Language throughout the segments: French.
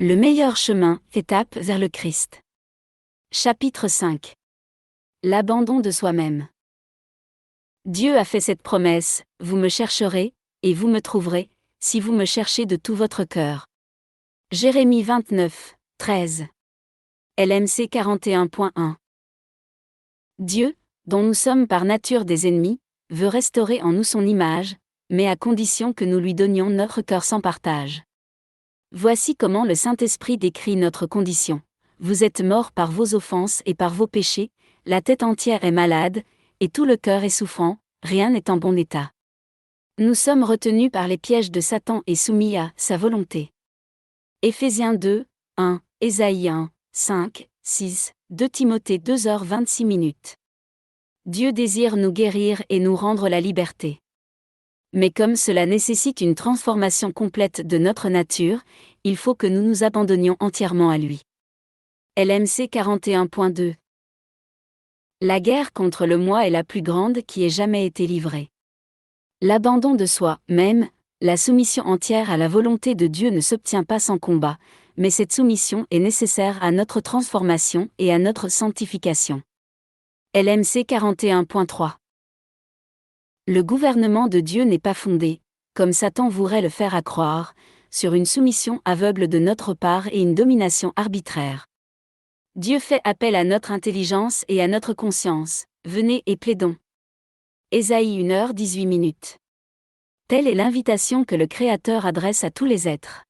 Le meilleur chemin, étape vers le Christ. Chapitre 5. L'abandon de soi-même. Dieu a fait cette promesse, vous me chercherez, et vous me trouverez, si vous me cherchez de tout votre cœur. Jérémie 29, 13. LMC 41.1. Dieu, dont nous sommes par nature des ennemis, veut restaurer en nous son image, mais à condition que nous lui donnions notre cœur sans partage. Voici comment le Saint-Esprit décrit notre condition. Vous êtes morts par vos offenses et par vos péchés, la tête entière est malade, et tout le cœur est souffrant, rien n'est en bon état. Nous sommes retenus par les pièges de Satan et soumis à sa volonté. Éphésiens 2, 1, Ésaïe 1, 5, 6, 2 Timothée 2h26. Dieu désire nous guérir et nous rendre la liberté. Mais comme cela nécessite une transformation complète de notre nature, il faut que nous nous abandonnions entièrement à lui. LMC 41.2. La guerre contre le moi est la plus grande qui ait jamais été livrée. L'abandon de soi, même, la soumission entière à la volonté de Dieu ne s'obtient pas sans combat, mais cette soumission est nécessaire à notre transformation et à notre sanctification. LMC 41.3. Le gouvernement de Dieu n'est pas fondé, comme Satan voudrait le faire accroire, sur une soumission aveugle de notre part et une domination arbitraire. Dieu fait appel à notre intelligence et à notre conscience. Venez et plaidons. Ésaïe 1h18. Telle est l'invitation que le Créateur adresse à tous les êtres.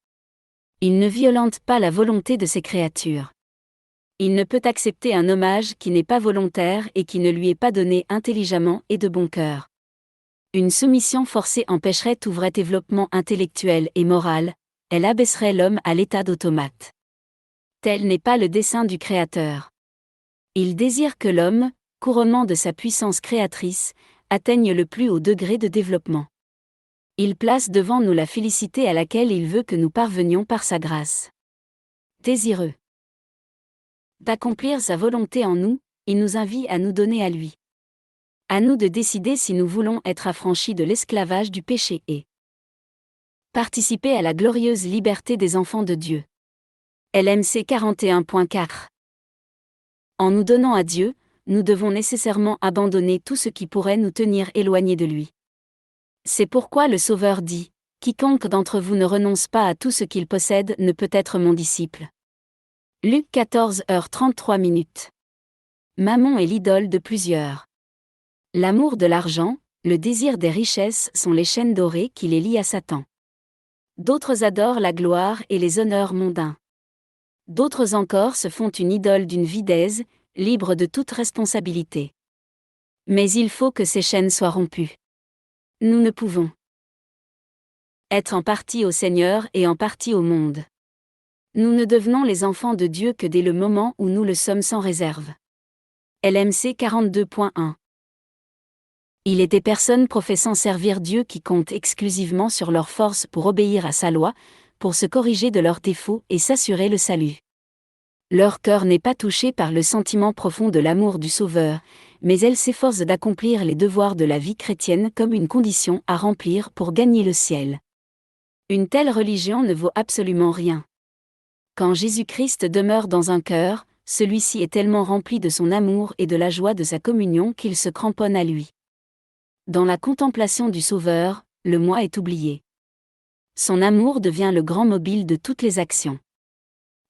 Il ne violente pas la volonté de ses créatures. Il ne peut accepter un hommage qui n'est pas volontaire et qui ne lui est pas donné intelligemment et de bon cœur. Une soumission forcée empêcherait tout vrai développement intellectuel et moral, elle abaisserait l'homme à l'état d'automate. Tel n'est pas le dessein du Créateur. Il désire que l'homme, couronnement de sa puissance créatrice, atteigne le plus haut degré de développement. Il place devant nous la félicité à laquelle il veut que nous parvenions par sa grâce. Désireux d'accomplir sa volonté en nous, il nous invite à nous donner à lui. À nous de décider si nous voulons être affranchis de l'esclavage du péché et participer à la glorieuse liberté des enfants de Dieu. LMC 41.4. En nous donnant à Dieu, nous devons nécessairement abandonner tout ce qui pourrait nous tenir éloignés de lui. C'est pourquoi le Sauveur dit, « Quiconque d'entre vous ne renonce pas à tout ce qu'il possède ne peut être mon disciple. » Luc 14h33. Mammon est l'idole de plusieurs. L'amour de l'argent, le désir des richesses sont les chaînes dorées qui les lient à Satan. D'autres adorent la gloire et les honneurs mondains. D'autres encore se font une idole d'une vie d'aise, libre de toute responsabilité. Mais il faut que ces chaînes soient rompues. Nous ne pouvons être en partie au Seigneur et en partie au monde. Nous ne devenons les enfants de Dieu que dès le moment où nous le sommes sans réserve. LMC 42.1. Il est des personnes professant servir Dieu qui comptent exclusivement sur leur force pour obéir à sa loi, pour se corriger de leurs défauts et s'assurer le salut. Leur cœur n'est pas touché par le sentiment profond de l'amour du Sauveur, mais elles s'efforcent d'accomplir les devoirs de la vie chrétienne comme une condition à remplir pour gagner le ciel. Une telle religion ne vaut absolument rien. Quand Jésus-Christ demeure dans un cœur, celui-ci est tellement rempli de son amour et de la joie de sa communion qu'il se cramponne à lui. Dans la contemplation du Sauveur, le moi est oublié. Son amour devient le grand mobile de toutes les actions.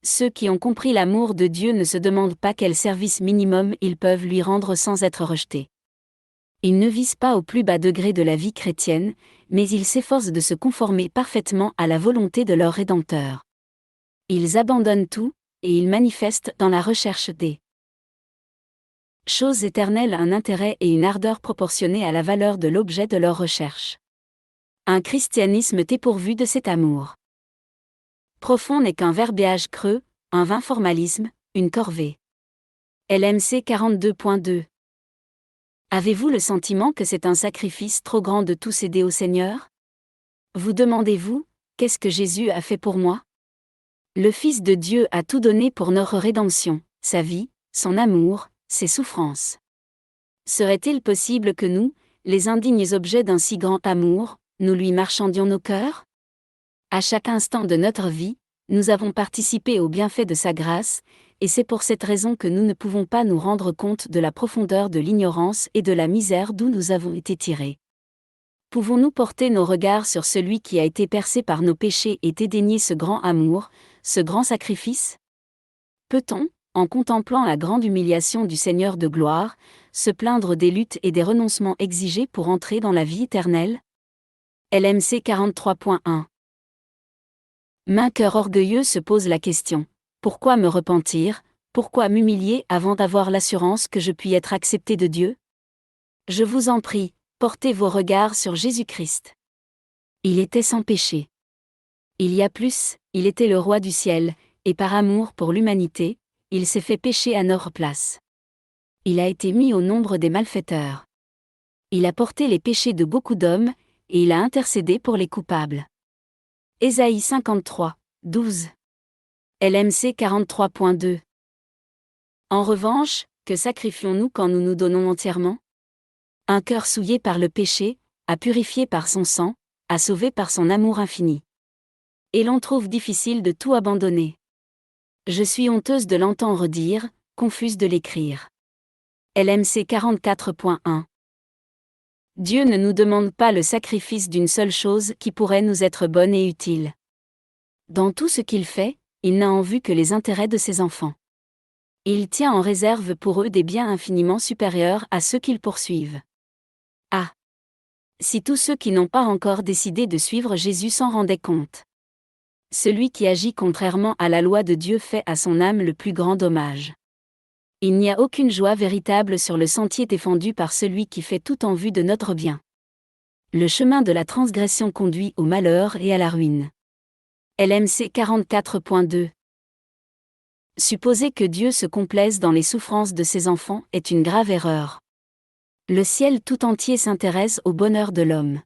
Ceux qui ont compris l'amour de Dieu ne se demandent pas quel service minimum ils peuvent lui rendre sans être rejetés. Ils ne visent pas au plus bas degré de la vie chrétienne, mais ils s'efforcent de se conformer parfaitement à la volonté de leur Rédempteur. Ils abandonnent tout, et ils manifestent dans la recherche des choses éternelles un intérêt et une ardeur proportionnés à la valeur de l'objet de leur recherche. Un christianisme dépourvu de cet amour profond n'est qu'un verbiage creux, un vain formalisme, une corvée. LMC 42.2. Avez-vous le sentiment que c'est un sacrifice trop grand de tout céder au Seigneur? Vous demandez-vous, qu'est-ce que Jésus a fait pour moi? Le Fils de Dieu a tout donné pour notre rédemption, sa vie, son amour, ses souffrances. Serait-il possible que nous, les indignes objets d'un si grand amour, nous lui marchandions nos cœurs? À chaque instant de notre vie, Nous avons participé aux bienfaits de sa grâce, et c'est pour cette raison que nous ne pouvons pas nous rendre compte de la profondeur de l'ignorance et de la misère d'où nous avons été tirés. Pouvons-nous porter nos regards sur celui qui a été percé par nos péchés et dédaigner ce grand amour, ce grand sacrifice? Peut-on, en contemplant la grande humiliation du Seigneur de gloire, se plaindre des luttes et des renoncements exigés pour entrer dans la vie éternelle? LMC 43.1. Maint cœur orgueilleux se pose la question: pourquoi me repentir, pourquoi m'humilier avant d'avoir l'assurance que je puis être accepté de Dieu? Je vous en prie, portez vos regards sur Jésus-Christ. Il était sans péché. Il y a plus, il était le roi du ciel, et par amour pour l'humanité, il s'est fait pécher à notre place. Il a été mis au nombre des malfaiteurs. Il a porté les péchés de beaucoup d'hommes, et il a intercédé pour les coupables. Ésaïe 53, 12. LMC 43.2. En revanche, que sacrifions-nous quand nous nous donnons entièrement? Un cœur souillé par le péché, à purifier par son sang, à sauver par son amour infini. Et l'on trouve difficile de tout abandonner. Je suis honteuse de l'entendre dire, confuse de l'écrire. LMC 44.1. Dieu ne nous demande pas le sacrifice d'une seule chose qui pourrait nous être bonne et utile. Dans tout ce qu'il fait, il n'a en vue que les intérêts de ses enfants. Il tient en réserve pour eux des biens infiniment supérieurs à ceux qu'ils poursuivent. Ah! Si tous ceux qui n'ont pas encore décidé de suivre Jésus s'en rendaient compte. Celui qui agit contrairement à la loi de Dieu fait à son âme le plus grand dommage. Il n'y a aucune joie véritable sur le sentier défendu par celui qui fait tout en vue de notre bien. Le chemin de la transgression conduit au malheur et à la ruine. LMC 44.2. Supposer que Dieu se complaise dans les souffrances de ses enfants est une grave erreur. Le ciel tout entier s'intéresse au bonheur de l'homme.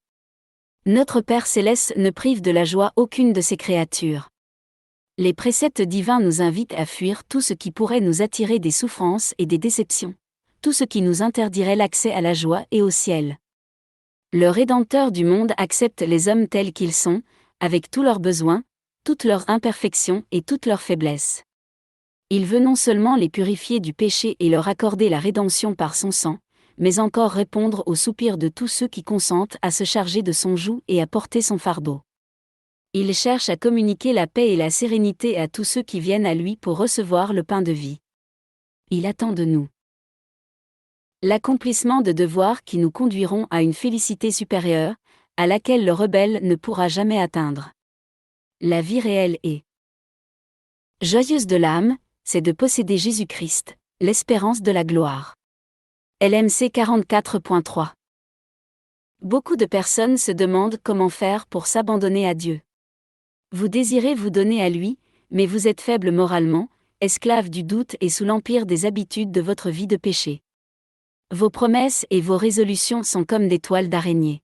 Notre Père céleste ne prive de la joie aucune de ses créatures. Les préceptes divins nous invitent à fuir tout ce qui pourrait nous attirer des souffrances et des déceptions, tout ce qui nous interdirait l'accès à la joie et au ciel. Le Rédempteur du monde accepte les hommes tels qu'ils sont, avec tous leurs besoins, toutes leurs imperfections et toutes leurs faiblesses. Il veut non seulement les purifier du péché et leur accorder la rédemption par son sang, mais encore répondre aux soupirs de tous ceux qui consentent à se charger de son joug et à porter son fardeau. Il cherche à communiquer la paix et la sérénité à tous ceux qui viennent à lui pour recevoir le pain de vie. Il attend de nous l'accomplissement de devoirs qui nous conduiront à une félicité supérieure, à laquelle le rebelle ne pourra jamais atteindre. La vie réelle est joyeuse de l'âme, c'est de posséder Jésus-Christ, l'espérance de la gloire. LMC 44.3. Beaucoup de personnes se demandent comment faire pour s'abandonner à Dieu. Vous désirez vous donner à lui, mais vous êtes faible moralement, esclave du doute et sous l'empire des habitudes de votre vie de péché. Vos promesses et vos résolutions sont comme des toiles d'araignée.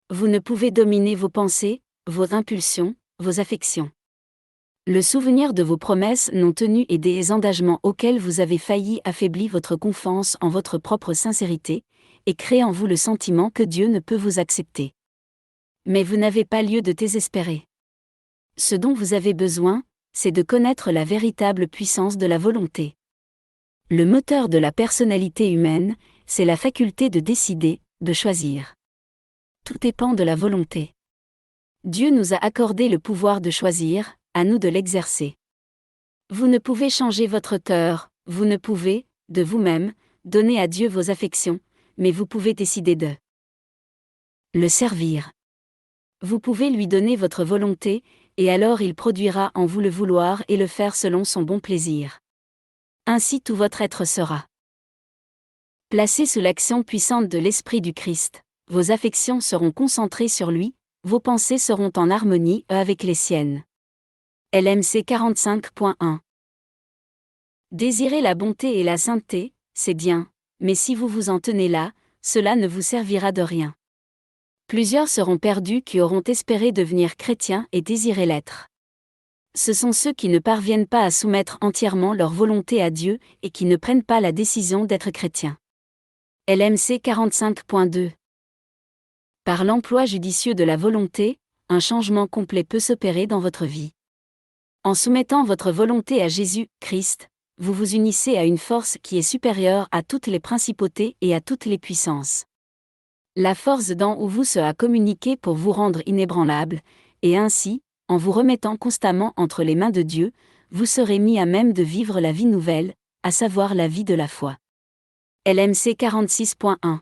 Vous ne pouvez dominer vos pensées, vos impulsions, vos affections. Le souvenir de vos promesses non tenues et des engagements auxquels vous avez failli affaiblit votre confiance en votre propre sincérité, et crée en vous le sentiment que Dieu ne peut vous accepter. Mais vous n'avez pas lieu de désespérer. Ce dont vous avez besoin, c'est de connaître la véritable puissance de la volonté. Le moteur de la personnalité humaine, c'est la faculté de décider, de choisir. Tout dépend de la volonté. Dieu nous a accordé le pouvoir de choisir, à nous de l'exercer. Vous ne pouvez changer votre cœur, vous ne pouvez, de vous-même, donner à Dieu vos affections, mais vous pouvez décider de le servir. Vous pouvez lui donner votre volonté, et alors il produira en vous le vouloir et le faire selon son bon plaisir. Ainsi tout votre être sera placé sous l'action puissante de l'Esprit du Christ, vos affections seront concentrées sur lui, vos pensées seront en harmonie avec les siennes. LMC 45.1. Désirer la bonté et la sainteté, c'est bien, mais si vous vous en tenez là, cela ne vous servira de rien. Plusieurs seront perdus qui auront espéré devenir chrétiens et désiré l'être. Ce sont ceux qui ne parviennent pas à soumettre entièrement leur volonté à Dieu et qui ne prennent pas la décision d'être chrétiens. LMC 45.2. Par l'emploi judicieux de la volonté, un changement complet peut s'opérer dans votre vie. En soumettant votre volonté à Jésus-Christ, vous vous unissez à une force qui est supérieure à toutes les principautés et à toutes les puissances. La force d'en haut vous sera communiquée pour vous rendre inébranlable, et ainsi, en vous remettant constamment entre les mains de Dieu, vous serez mis à même de vivre la vie nouvelle, à savoir la vie de la foi. LMC 46.1